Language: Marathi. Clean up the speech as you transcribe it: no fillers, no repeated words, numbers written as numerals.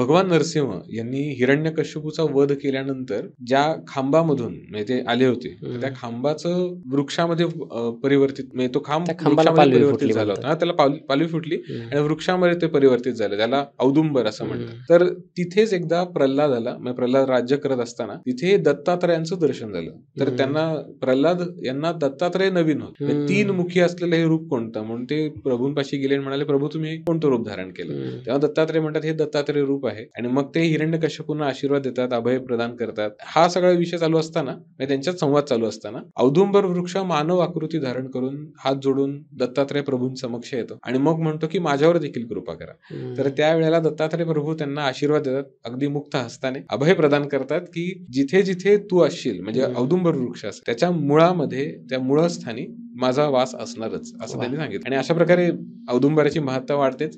भगवान नरसिंह यांनी हिरण्यकश्यपूचा वध केल्यानंतर ज्या खांबामधून म्हणजे ते आले होते, तर त्या खांबाचं वृक्षामध्ये परिवर्तित म्हणजे तो खांब वृक्षामध्ये परिवर्तित झाला होता. त्याला पालवी फुटली आणि वृक्षामध्ये ते परिवर्तित झालं. त्याला औदुंबर असं म्हणतात. तर तिथेच एकदा प्रल्हादाला म्हणजे प्रल्हाद राज्य करत असताना तिथे दत्तात्रयांचं दर्शन झालं. तर त्यांना प्रल्हाद यांना दत्तात्रय नवीन होत. 3 मुखी असलेलं हे रूप कोणतं म्हणून ते प्रभूंपाशी गेले आणि म्हणाले, प्रभू तुम्ही कोणतं रूप धारण केलं? तेव्हा दत्तात्रय म्हणतात हे दत्तात्रय रूप आहे. आणि मग ते हिरण्यकश्यपूंना आशीर्वाद देतात, अभय प्रदान करतात. हा सगळा विषय चालू असताना म्हणजे त्यांच्यात संवाद चालू असताना औदुंबर वृक्ष मानव आकृती धारण करून हात जोडून दत्तात्रय प्रभूंसमक्ष येतो आणि मग म्हणतो की माझ्यावर देखील कृपा करा. तर त्यावेळेला दत्तात्रय प्रभू त्यांना आशीर्वाद देतात, अगदी मुक्त हस्ताने अभय प्रदान करतात की जिथे जिथे तू असशील म्हणजे औदुंबर वृक्ष असेल त्याच्या मुळामध्ये त्या मूळस्थानी माझा वास असणारच असं त्यांनी सांगितलं. आणि अशा प्रकारे औदुंबराची महत्ता वाढतेच.